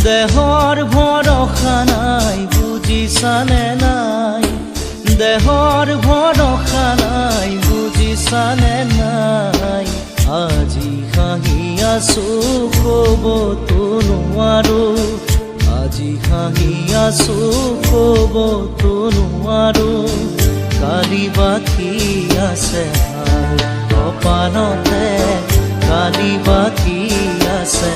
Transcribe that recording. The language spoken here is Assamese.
দেহৰ ভৰসা নাই বুজিছানে নাই, দেহৰ ভৰসা নাই বুজিছানে নাই। আজি হাঁহি আছো ক'বতো নোৱাৰো, আজি হাঁহি আছো ক'বতো নোৱাৰো। কালি বাকী আছে কপালতে, কালি বাকী আছে